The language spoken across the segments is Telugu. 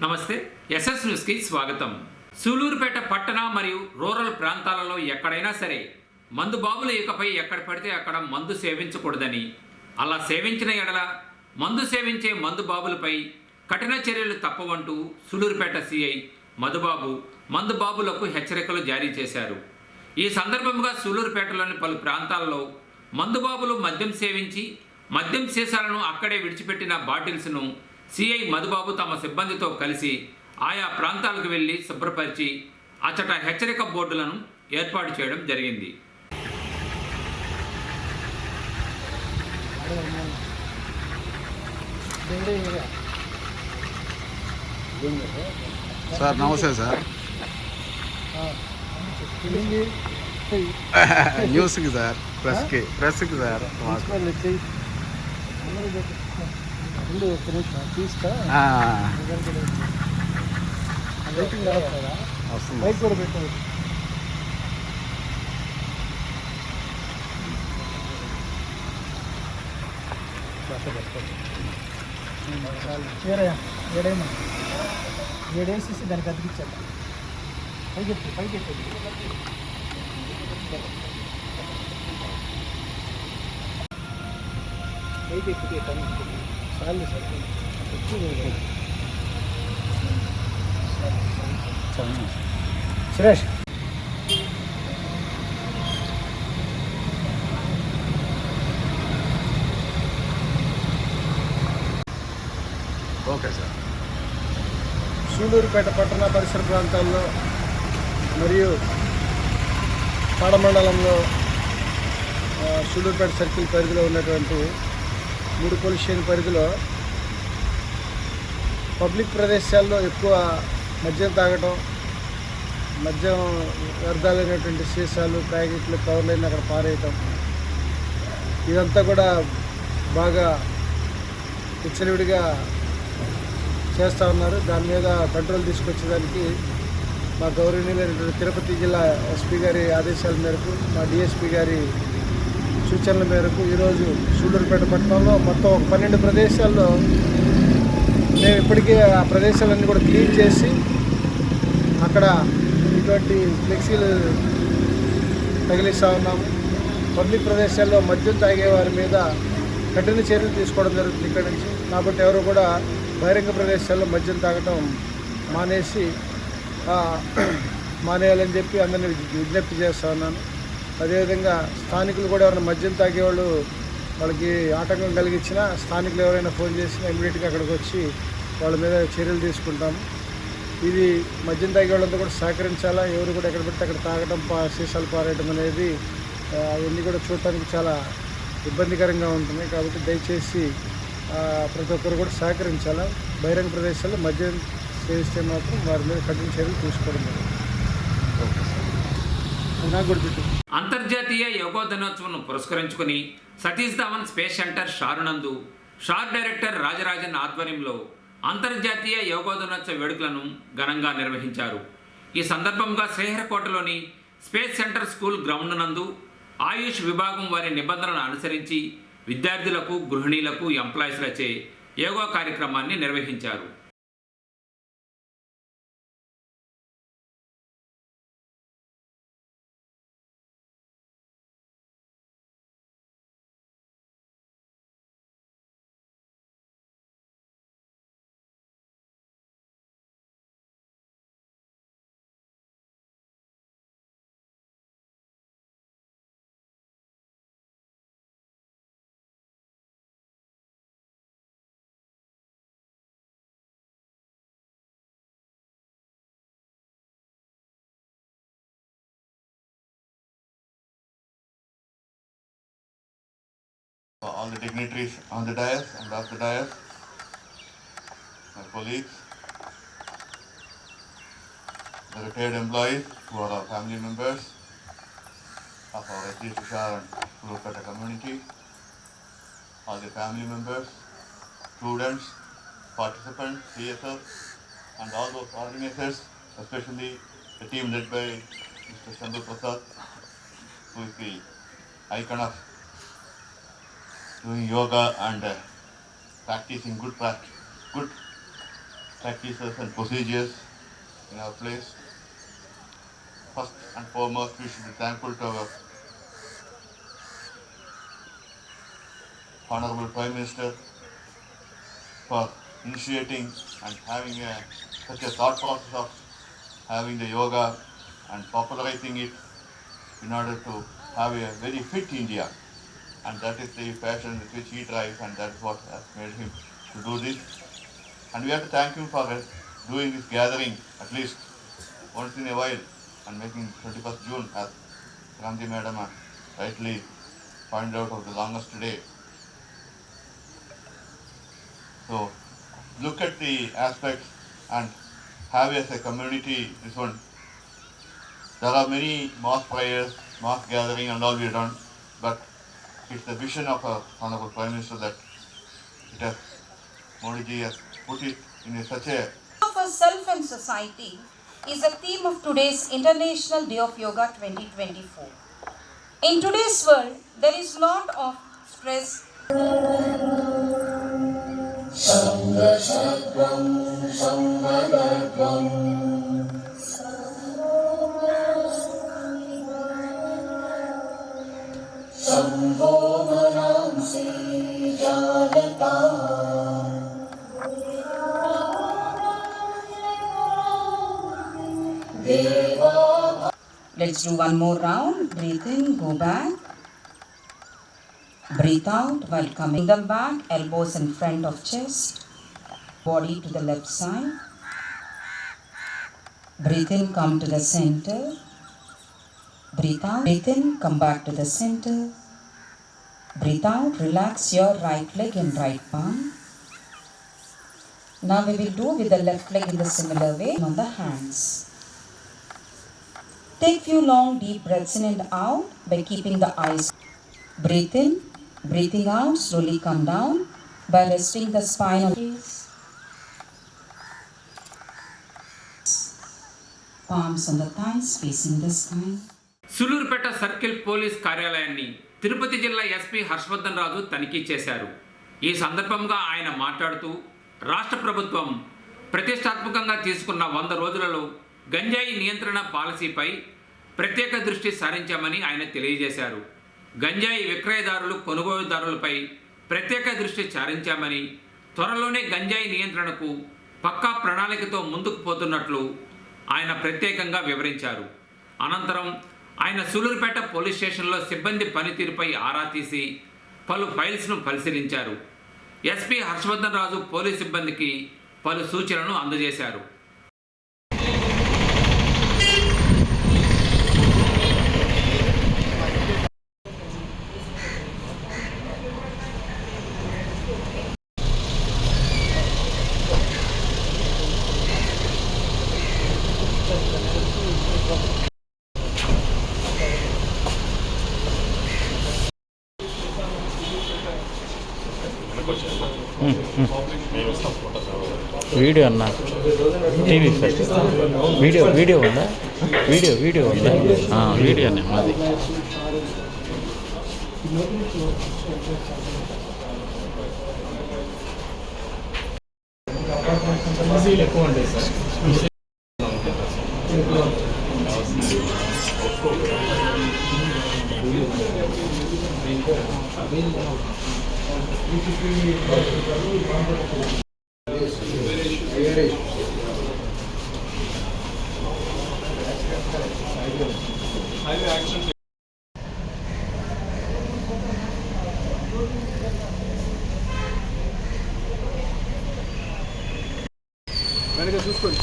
నమస్తే. ఎస్ఎస్ న్యూస్కి స్వాగతం. సూలూరుపేట పట్టణ మరియు రూరల్ ప్రాంతాలలో ఎక్కడైనా సరే మందు బాబులు ఇకపై ఎక్కడ పడితే అక్కడ మందు సేవించకూడదని, అలా సేవించిన ఎడల మందు సేవించే మందు బాబులపై కఠిన చర్యలు తప్పవంటూ సూలూరుపేట సిఐ మధుబాబు మందు బాబులకు హెచ్చరికలు జారీ చేశారు. ఈ సందర్భంగా సూలూరుపేటలోని పలు ప్రాంతాల్లో మందు బాబులు మద్యం సేవించి మద్యం సీసాలను అక్కడే విడిచిపెట్టిన బాటిల్స్ను సిఐ మధుబాబు తమ సిబ్బందితో కలిసి ఆయా ప్రాంతాలకు వెళ్లి శుభ్రపరిచి అచ్చట హెచ్చరిక బోర్డులను ఏర్పాటు చేయడం జరిగింది. సార్ నమస్తే సార్. న్యూస్కి సార్, ప్రెస్కి సార్. ఏడేసేసి దానికి అతికిచ్చాను. పైకెత్తి పైకెత్తి పైకెత్తితే చాలు sir. Suresh okay sir. Sullurpeta పట్టణ పరిసర ప్రాంతాల్లో మరియు పాడమండలంలో సూలూరుపేట సర్కిల్ పరిధిలో ఉన్నటువంటి 3 పోలీస్ స్టేషన్ పరిధిలో పబ్లిక్ ప్రదేశాల్లో ఎక్కువ మద్యం తాగటం, మద్యం వ్యర్థాలైనటువంటి సీసాలు, ప్యాకెట్లు, కవర్లైన అక్కడ పారేయటం, ఇదంతా కూడా బాగా విచ్చలవిడిగా చేస్తూ ఉన్నారు. దాని మీద కంట్రోల్ తీసుకొచ్చేదానికి మా గౌరవనీయులైనటువంటి తిరుపతి జిల్లా ఎస్పీ గారి ఆదేశాల మేరకు, మా డిఎస్పీ గారి సూచనల మేరకు ఈరోజు సూలూరుపేట పట్టణంలో మొత్తం ఒక 12 ప్రదేశాల్లో మేము ఇప్పటికే ఆ ప్రదేశాలన్నీ కూడా క్లీన్ చేసి అక్కడ ఇటువంటి ఫ్లెక్సీలు తగిలిస్తూ ఉన్నాము. పబ్లిక్ ప్రదేశాల్లో మద్యం తాగే వారి మీద కఠిన చర్యలు తీసుకోవడం జరుగుతుంది ఇక్కడ నుంచి. కాబట్టి ఎవరు కూడా బహిరంగ ప్రదేశాల్లో మద్యం తాగటం మానేయాలని చెప్పి అందరినీ విజ్ఞప్తి చేస్తూ ఉన్నాను. అదేవిధంగా స్థానికులు కూడా ఎవరైనా మద్యం తాగేవాళ్ళు వాళ్ళకి ఆటంకం కలిగించినా స్థానికులు ఎవరైనా ఫోన్ చేసినా ఇమీడియట్గా అక్కడికి వచ్చి వాళ్ళ మీద చర్యలు తీసుకుంటాము. ఇది మద్యం తాగే వాళ్ళంతా కూడా సహకరించాలా. ఎవరు కూడా ఎక్కడ పెడితే అక్కడ తాగడం, సీసాలు పారేయడం అనేది అవన్నీ కూడా చూడటానికి చాలా ఇబ్బందికరంగా ఉంటుంది. కాబట్టి దయచేసి ప్రతి ఒక్కరు కూడా సహకరించాలా. బహిరంగ ప్రదేశాల్లో మద్యం సేవిస్తే మాత్రం వారి మీద కఠిన చర్యలు తీసుకోవడం జరుగుతుంది. అంతర్జాతీయ యోగా దినోత్సవం పురస్కరించుకుని సతీష్ ధావన్ స్పేస్ సెంటర్ షారునందు షార్ డైరెక్టర్ రాజరాజన్ ఆధ్వర్యంలో అంతర్జాతీయ యోగా దినోత్సవ వేడుకలను ఘనంగా నిర్వహించారు. ఈ సందర్భంగా శ్రీహరికోటలోని స్పేస్ సెంటర్ స్కూల్ గ్రౌండ్ నందు ఆయుష్ విభాగం వారి నిబంధనలను అనుసరించి విద్యార్థులకు, గృహిణీలకు, ఎంప్లాయీస్లచే యోగా కార్యక్రమాన్ని నిర్వహించారు. All the dignitaries on the dais and off the dais, my colleagues, the retired employees who are our family members of our SD Tushar and Sulurbeta community, all the family members, students, participants, CSF, and all those organizers, especially the team led by Mr. Sambhu Prasad, who is the icon of doing yoga and practicing good practices and procedures in our place. First and foremost, we should be thankful to our Honorable Prime Minister for initiating and having such a thought process of having the yoga and popularizing it in order to have a very fit India. And that is the passion with which he drives, and that is what has made him to do this. And we have to thank him for doing this gathering at least once in a while and making 21st June, as Gandhi Madam rightly pointed out, of the longest day. So look at the aspects and have as a community this one. There are many mass prayers, mass gathering and all we have done, but it's the vision of our Honorable Prime Minister that it has, Modi ji has put it in such a... Of ourself and society is a theme of today's International Day of Yoga 2024. In today's world, there is a lot of stress. Let's do one more round. Breathe in, go back. Breathe out while coming them back. Elbows in front of chest. Body to the left side. Breathe in, come to the center. Breathe out. Breathe in, come back to the center. Breathe out. Relax your right leg and right palm. Now we will do with the left leg in the similar way on the hands. Take few long deep breaths in and out by keeping the eyes. Breathe in, breathing out, slowly come down by resting the spine on the face. Palms on the thighs facing the sky. Sullurpeta circle police కార్యాలయాన్ని తిరుపతి జిల్లా ఎస్పీ హర్షవర్ధన్ రాజు తనిఖీ చేశారు. ఈ సందర్భంగా ఆయన మాట్లాడుతూ రాష్ట్ర ప్రభుత్వం ప్రతిష్టాత్మకంగా తీసుకున్న 100 రోజులలో గంజాయి నియంత్రణ పాలసీపై ప్రత్యేక దృష్టి సారించామని ఆయన తెలియజేశారు. గంజాయి విక్రయదారులు, కొనుగోలుదారులపై ప్రత్యేక దృష్టి సారించామని, త్వరలోనే గంజాయి నియంత్రణకు పక్కా ప్రణాళికతో ముందుకు పోతున్నట్లు ఆయన ప్రత్యేకంగా వివరించారు. అనంతరం ఆయన సూలూరుపేట పోలీస్ స్టేషన్లో సిబ్బంది పనితీరుపై ఆరా తీసి పలు ఫైల్స్ను పరిశీలించారు. ఎస్పీ హర్షవర్ధన్ రాజు పోలీస్ సిబ్బందికి పలు సూచనలను అందజేశారు. వీడియో అన్నా టీవీ వీడియో ఉందా వీడియో ఉందా వీడియోనే మాది ఎక్కువ ఉంటాయి సార్. వెనక చూసుకోండి.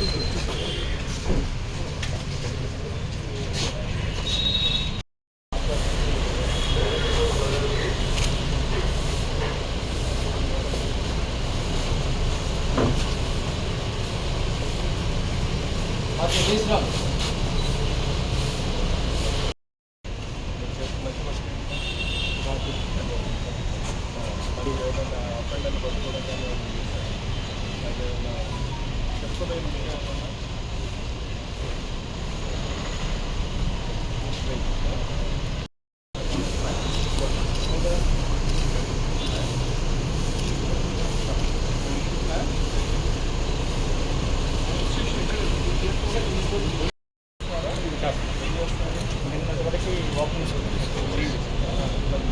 నిన్నటివరకు ఓపెనింగ్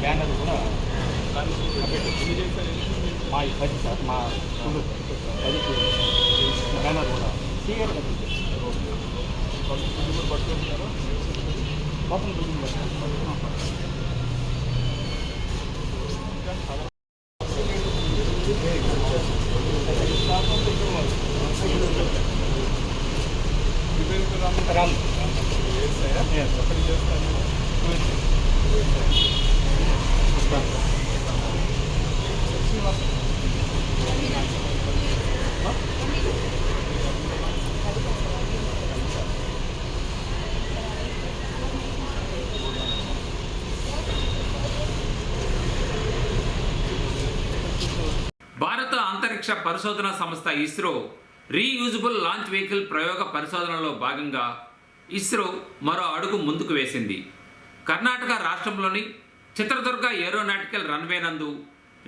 బ్యానర్ కూడా మా 10 సార్ మా 10 బ్యానర్ కూడా సీఎల్ పట్టుకుంటారు మొత్తం రామ్ భారత అంతరిక్ష పరిశోధన సంస్థ ఇస్రో రీయూజబుల్ లాంచ్ వెహికల్ ప్రయోగ పరిశోధనలో భాగంగా ఇస్రో మరో అడుగు ముందుకు వేసింది. కర్ణాటక రాష్ట్రంలోని చిత్రదుర్గ ఏరోనాటికల్ రన్వే నందు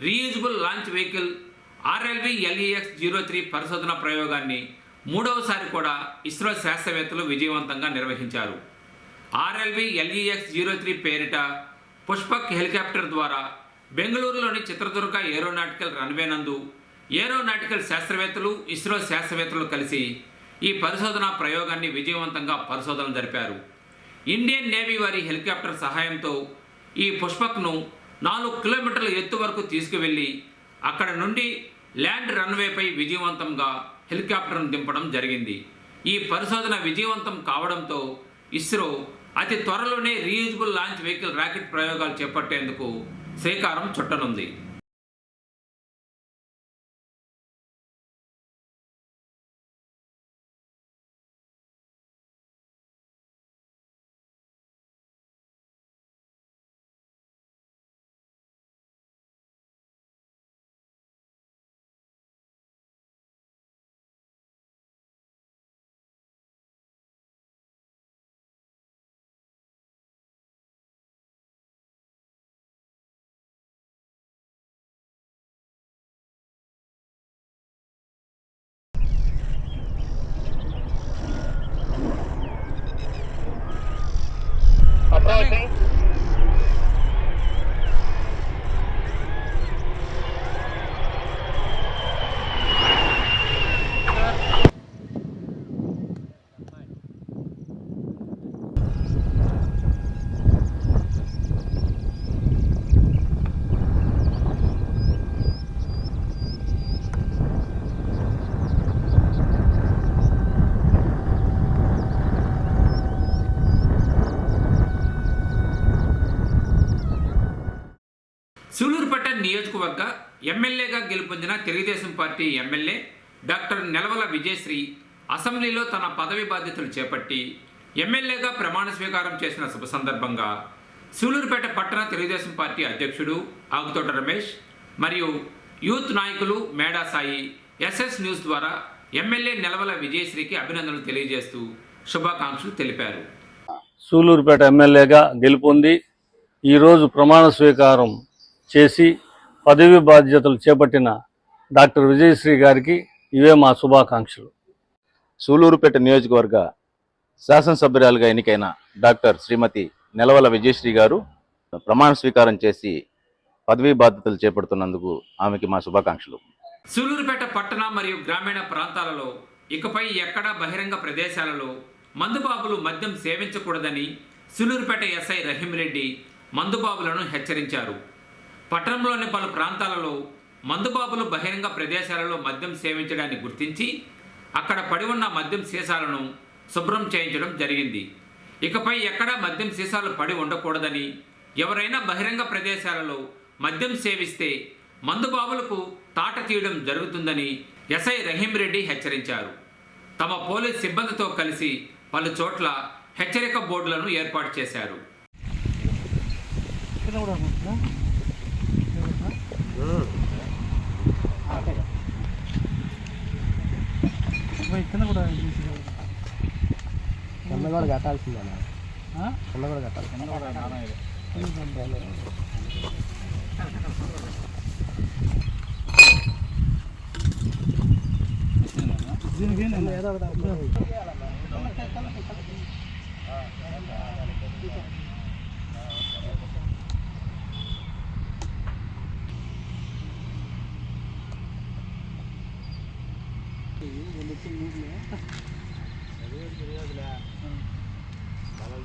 రీయూజబుల్ లాంచ్ వెహికల్ RLV-LEX-03 పరిశోధన ప్రయోగాన్ని మూడవసారి కూడా ఇస్రో శాస్త్రవేత్తలు విజయవంతంగా నిర్వహించారు. RLV-LEX-03 పేరిట పుష్పక్ హెలికాప్టర్ ద్వారా బెంగళూరులోని చిత్రదుర్గ ఏరోనాటికల్ రన్వే నందు ఏరోనాటికల్ శాస్త్రవేత్తలు ఇస్రో శాస్త్రవేత్తలు కలిసి ఈ పరిశోధన ప్రయోగాన్ని విజయవంతంగా పరిశోధన జరిపారు. ఇండియన్ నేవీ వారి హెలికాప్టర్ సహాయంతో ఈ పుష్పక్ను 4 కిలోమీటర్ల ఎత్తు వరకు తీసుకువెళ్ళి అక్కడ నుండి ల్యాండ్ రన్వేపై విజయవంతంగా హెలికాప్టర్ను దింపడం జరిగింది. ఈ పరిశోధన విజయవంతం కావడంతో ఇస్రో అతి త్వరలోనే రీయూజబుల్ లాంచ్ వెహికల్ రాకెట్ ప్రయోగాలు చేపట్టేందుకు శ్రీకారం చుట్టనుంది. సూలూరుపేట నియోజకవర్గ ఎమ్మెల్యేగా గెలుపొందిన Telugu Desam party MLA doctor Nelavala Vijayasree అసెంబ్లీలో తన పదవి బాధ్యతలు చేపట్టి ఎమ్మెల్యేగా ప్రమాణ స్వీకారం చేసిన శుభ సందర్భంగా సూలూరుపేట పట్టణ తెలుగుదేశం పార్టీ అధ్యక్షుడు ఆగుతోట రమేష్ మరియు యూత్ నాయకులు మేడా సాయి SS న్యూస్ ద్వారా ఎమ్మెల్యే నెలవల విజయశ్రీకి అభినందనలు తెలియజేస్తూ శుభాకాంక్షలు తెలిపారు. సూలూరుపేట ఎమ్మెల్యేగా గెలుపొంది ఈరోజు ప్రమాణ స్వీకారం చేసి పదవి బాధ్యతలు చేపట్టిన డాక్టర్ విజయశ్రీ గారికి ఇవే మా శుభాకాంక్షలు. సూలూరుపేట నియోజకవర్గ శాసనసభ్యురాలుగా ఎన్నికైన డాక్టర్ శ్రీమతి నెలవల విజయశ్రీ గారు ప్రమాణ స్వీకారం చేసి పదవీ బాధ్యతలు చేపడుతున్నందుకు ఆమెకి మా శుభాకాంక్షలు. సూలూరుపేట పట్టణ మరియు గ్రామీణ ప్రాంతాలలో ఇకపై ఎక్కడా బహిరంగ ప్రదేశాలలో మందుబాబులు మద్యం సేవించకూడదని సూలూరుపేట SI రహీంరెడ్డి మందుబాబులను హెచ్చరించారు. పట్టణంలోని పలు ప్రాంతాలలో మందుబాబులు బహిరంగ ప్రదేశాలలో మద్యం సేవించడాన్ని గుర్తించి అక్కడ పడి ఉన్న మద్యం సీసాలను శుభ్రం చేయించడం జరిగింది. ఇకపై ఎక్కడా మద్యం సీసాలు పడి ఉండకూడదని, ఎవరైనా బహిరంగ ప్రదేశాలలో మద్యం సేవిస్తే మందుబాబులకు తాట తీయడం జరుగుతుందని SI రహీంరెడ్డి హెచ్చరించారు. తమ పోలీస్ సిబ్బందితో కలిసి పలు చోట్ల హెచ్చరిక బోర్డులను ఏర్పాటు చేశారు. కూడా కట్టాల్సిందేనా? కూడా కట్టాల్సింది. దీనికి ఏదో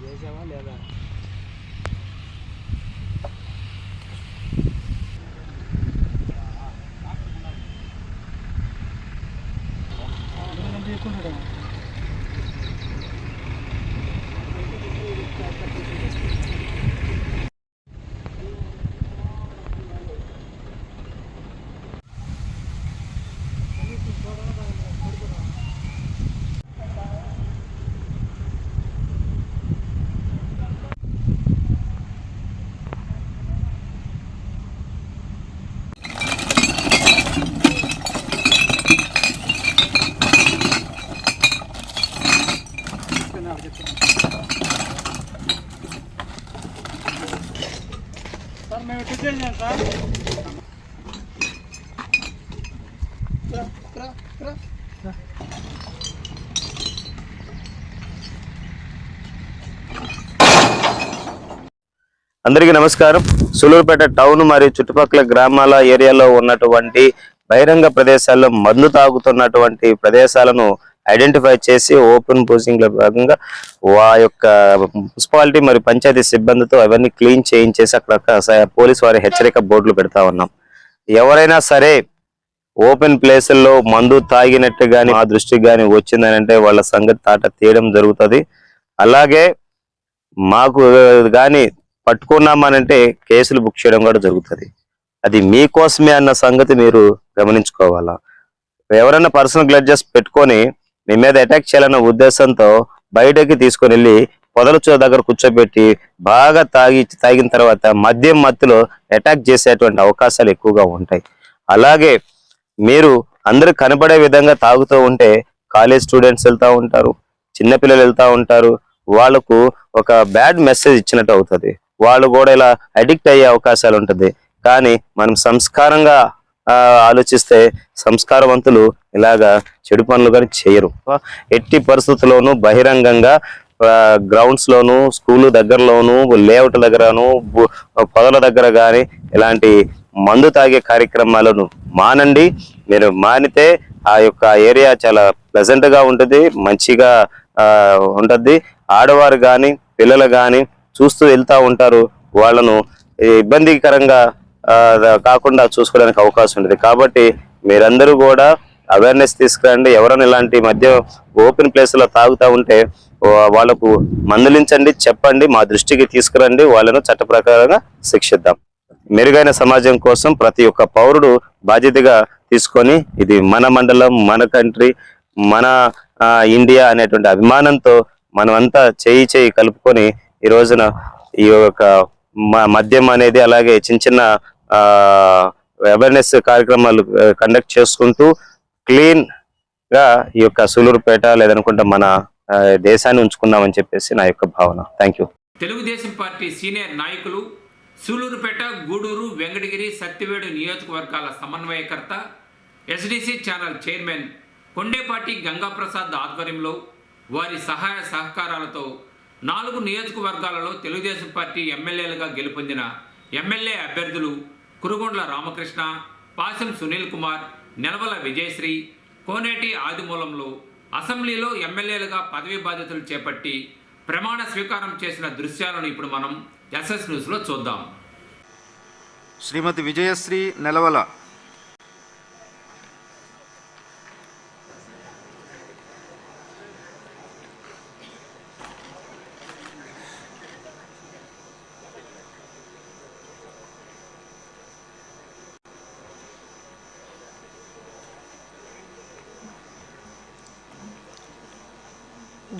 చేసావా లేదా? సార్ మేము టికెట్ చేసాం సార్. అందరికీ నమస్కారం. సూలూరుపేట టౌన్ మరియు చుట్టుపక్కల గ్రామాల ఏరియాలో ఉన్నటువంటి బహిరంగ ప్రదేశాల్లో మందు తాగుతున్నటువంటి ప్రదేశాలను ఐడెంటిఫై చేసి ఓపెన్ పోజింగ్ లో భాగంగా యొక్క మున్సిపాలిటీ మరియు పంచాయతీ సిబ్బందితో అవన్నీ క్లీన్ చేయించేసి అక్కడ పోలీసు వారి హెచ్చరిక బోర్డులు పెడతా ఉన్నాం. ఎవరైనా సరే ఓపెన్ ప్లేసుల్లో మందు తాగినట్టు గాని ఆ దృష్టికి గాని వచ్చిందని అంటే వాళ్ళ సంగతి తాట తీయడం జరుగుతుంది. అలాగే మాకు గాని పట్టుకున్నామనంటే కేసులు బుక్ చేయడం కూడా జరుగుతుంది. అది మీకోసమే అన్న సంగతి మీరు గమనించుకోవాలా. ఎవరైనా పర్సనల్ గ్లడ్జెస్ పెట్టుకొని మీ మీద అటాక్ చేయాలన్న ఉద్దేశంతో బయటకి తీసుకొని వెళ్ళి పొదల దగ్గర కూర్చోబెట్టి బాగా తాగిన తర్వాత మద్యం మత్తులో అటాక్ చేసేటువంటి అవకాశాలు ఎక్కువగా ఉంటాయి. అలాగే మీరు అందరూ కనబడే విధంగా తాగుతూ ఉంటే కాలేజ్ స్టూడెంట్స్ వెళ్తూ ఉంటారు, చిన్నపిల్లలు వెళ్తూ ఉంటారు. వాళ్ళకు ఒక బ్యాడ్ మెసేజ్ ఇచ్చినట్టు అవుతుంది. వాళ్ళు కూడా ఇలా అడిక్ట్ అయ్యే అవకాశాలు ఉంటుంది. కానీ మనం సంస్కారంగా ఆలోచిస్తే సంస్కారవంతులు ఇలాగా చెడు పనులు కానీ చేయరు. ఎట్టి పరిస్థితుల్లోనూ బహిరంగంగా గ్రౌండ్స్ లోను, స్కూల్ దగ్గరలోను, లేఅవుట్ దగ్గరను, పొదల దగ్గర కానీ ఇలాంటి మందు తాగే కార్యక్రమాలను మానండి. మీరు మానితే ఆ యొక్క ఏరియా చాలా ప్లెజెంట్ గా ఉంటుంది, మంచిగా ఉంటుంది. ఆడవారు కానీ పిల్లలు కానీ చూస్తూ వెళ్తూ ఉంటారు. వాళ్ళను ఇబ్బందికరంగా కాకుండా చూసుకోవడానికి అవకాశం ఉంటుంది. కాబట్టి మీరందరూ కూడా అవేర్నెస్ తీసుకురండి. ఎవరైనా ఇలాంటి మధ్య ఓపెన్ ప్లేస్ లో తాగుతూ ఉంటే వాళ్ళకు మందలించండి, చెప్పండి, మా దృష్టికి తీసుకురండి. వాళ్ళను చట్ట ప్రకారంగా శిక్షిద్దాం. మెరుగైన సమాజం కోసం ప్రతి ఒక్క పౌరుడు బాధ్యతగా తీసుకొని ఇది మన మండలం, మన కంట్రీ, మన ఇండియా అనేటువంటి అభిమానంతో మనమంతా చేయి కలుపుకొని ఈ రోజున ఈ యొక్క మద్యం అనేది అలాగే చిన్న అవేర్నెస్ కార్యక్రమాలు కండక్ట్ చేసుకుంటూ క్లీన్ గా ఈ యొక్క సూలూరుపేట లేదనుకుంటే మన దేశాన్ని ఉంచుకుందామని చెప్పేసి నా యొక్క భావన. Thank you. Telugu Desam party senior నాయకులు, సూలూరుపేట, గూడూరు, వెంకటగిరి, సత్యవేడు నియోజకవర్గాల సమన్వయకర్త, SDC channel chairman Kondepati Gangaprasad ఆధ్వర్యంలో వారి సహాయ సహకారాలతో 4 నియోజకవర్గాలలో తెలుగుదేశం పార్టీ ఎమ్మెల్యేలుగా గెలుపొందిన ఎమ్మెల్యే అభ్యర్థులు కురుగొండ్ల రామకృష్ణ, పాశం సునీల్ కుమార్, నెలవల విజయశ్రీ, కోనేటి ఆదిమూలంలో అసెంబ్లీలో ఎమ్మెల్యేలుగా పదవీ బాధ్యతలు చేపట్టి ప్రమాణ స్వీకారం చేసిన దృశ్యాలను ఇప్పుడు మనం ఎస్ఎస్ న్యూస్లో చూద్దాం. శ్రీమతి విజయశ్రీ నెలవల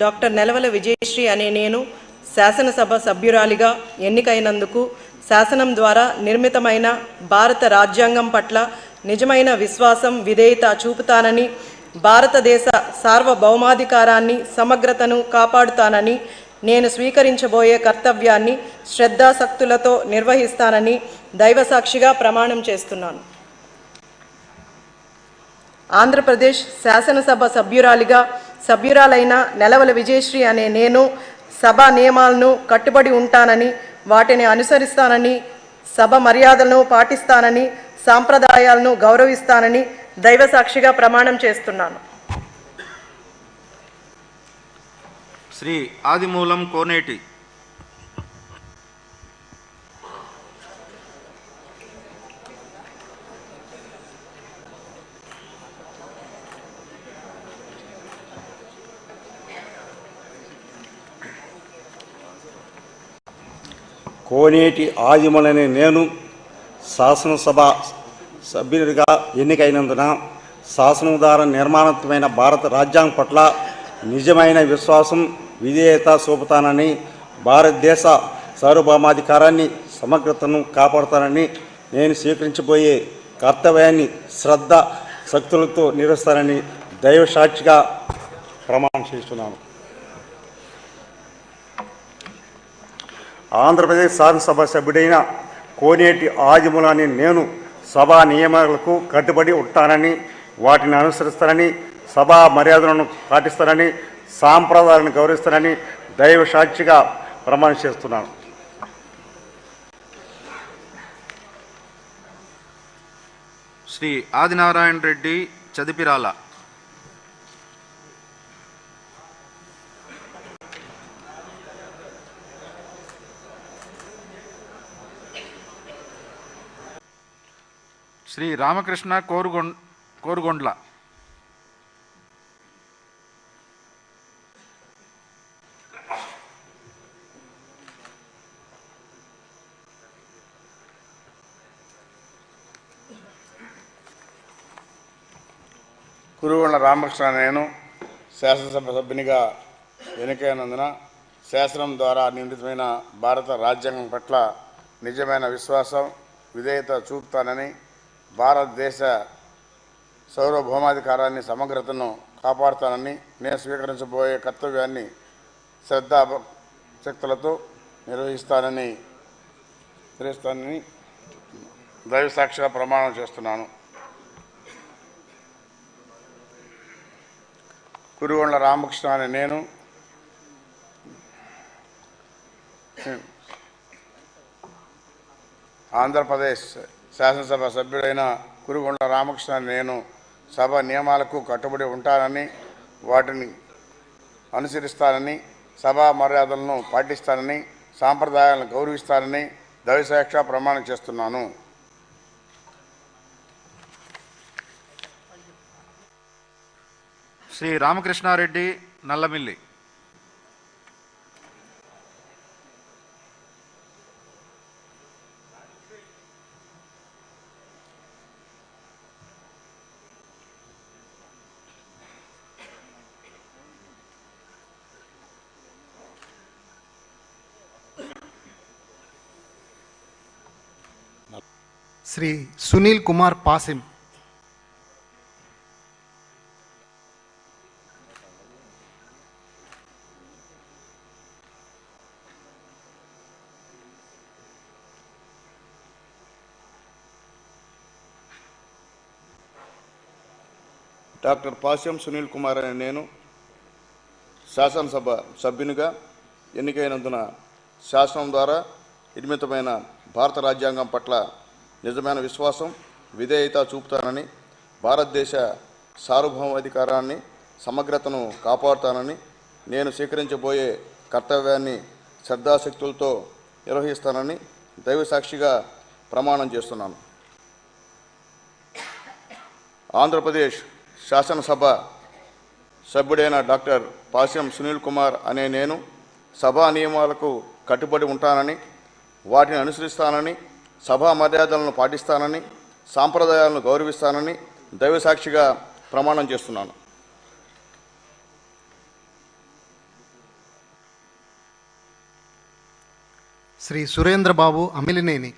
డాక్టర్ నెలవల విజయశ్రీ అనే నేను శాసనసభ సభ్యురాలిగా ఎన్నికైనందుకు శాసనం ద్వారా నిర్మితమైన భారత రాజ్యాంగం పట్ల నిజమైన విశ్వాసం, విధేయత చూపుతానని, భారతదేశ సార్వభౌమాధికారాన్ని, సమగ్రతను కాపాడుతానని, నేను స్వీకరించబోయే కర్తవ్యాన్ని శ్రద్ధాసక్తులతో నిర్వహిస్తానని దైవసాక్షిగా ప్రమాణం చేస్తున్నాను. ఆంధ్రప్రదేశ్ శాసనసభ సభ్యురాలిగా సభ్యురాలైన నెలవల విజయశ్రీ అనే నేను సభ నియమాలను కట్టుబడి ఉంటానని, వాటిని అనుసరిస్తానని, సభ మర్యాదలను పాటిస్తానని, సాంప్రదాయాలను గౌరవిస్తానని దైవ సాక్షిగా ప్రమాణం చేస్తున్నాను. శ్రీ ఆదిమూలం కోనేటి కోనేటి ఆదిమూలనే నేను శాసనసభ సభ్యుడిగా ఎన్నికైనందున శాసనం ద్వారా నిర్మాణాత్మకమైన భారత రాజ్యాంగం పట్ల నిజమైన విశ్వాసం, విధేయత చూపుతానని, భారతదేశ సార్వభౌమాధికారాన్ని, సమగ్రతను కాపాడుతానని, నేను స్వీకరించబోయే కర్తవ్యాన్ని శ్రద్ధ శక్తులతో నిర్వహిస్తానని దైవ సాక్షిగా ప్రమాణం చేస్తున్నాను. ఆంధ్రప్రదేశ్ శాసనసభ సభ్యుడైన కోనేటి ఆదిమూలాన్ని నేను సభా నియమాలకు కట్టుబడి ఉంటానని, వాటిని అనుసరిస్తానని, సభా మర్యాదలను పాటిస్తానని, సాంప్రదాయాలను గౌరవిస్తానని దైవ సాక్షిగా ప్రమాణం చేస్తున్నాను. శ్రీ ఆదినారాయణ రెడ్డి చదిపిరాల శ్రీ రామకృష్ణ కోరుగొండ్ల కురుగొండ్ల రామకృష్ణ నేను శాసనసభ సభ్యునిగా ఎన్నికైనందున శాసనం ద్వారా నిర్మితమైన భారత రాజ్యాంగం పట్ల నిజమైన విశ్వాసం, విధేయత చూపుతానని, భారతదేశ సార్వభౌమాధికారాన్ని, సమగ్రతను కాపాడుతానని, నేను స్వీకరించబోయే కర్తవ్యాన్ని శ్రద్ధాశక్తులతో నిర్వహిస్తానని దైవ సాక్షిగా ప్రమాణం చేస్తున్నాను. కురుగొండ్ల రామకృష్ణ అనే నేను ఆంధ్రప్రదేశ్ శాసనసభ సభ్యుడైన కురుగొండ్ల రామకృష్ణ నేను సభ నియమాలకు కట్టుబడి ఉంటానని, వాటిని అనుసరిస్తానని, సభా మర్యాదలను పాటిస్తానని, సాంప్రదాయాలను గౌరవిస్తానని దైవసాక్షిగా ప్రమాణం చేస్తున్నాను. శ్రీ రామకృష్ణారెడ్డి నల్లమిల్లి శ్రీ సునీల్ కుమార్ పాసిం, డాక్టర్ పాశ్యం సునీల్ కుమార్ అనే నేను శాసనసభ సభ్యునిగా ఎన్నికైనందున శాసనం ద్వారా నిర్మితమైన భారత రాజ్యాంగం పట్ల నిజమైన విశ్వాసం, విధేయత చూపుతానని, భారతదేశ సార్వభౌమాధికారాన్ని, సమగ్రతను కాపాడుతానని, నేను స్వీకరించబోయే కర్తవ్యాన్ని శ్రద్ధాశక్తులతో నిర్వహిస్తానని దైవ సాక్షిగా ప్రమాణం చేస్తున్నాను. ఆంధ్రప్రదేశ్ శాసనసభ సభ్యుడైన డాక్టర్ పాశ్యం సునీల్ కుమార్ అనే నేను సభా నియమాలకు కట్టుబడి ఉంటానని, వాటిని అనుసరిస్తానని, సభా మర్యాదలను పాటిస్తానని, సాంప్రదాయాలను గౌరవిస్తానని దైవ సాక్షిగా ప్రమాణం చేస్తున్నాను. శ్రీ సురేంద్రబాబు అమిలినేని,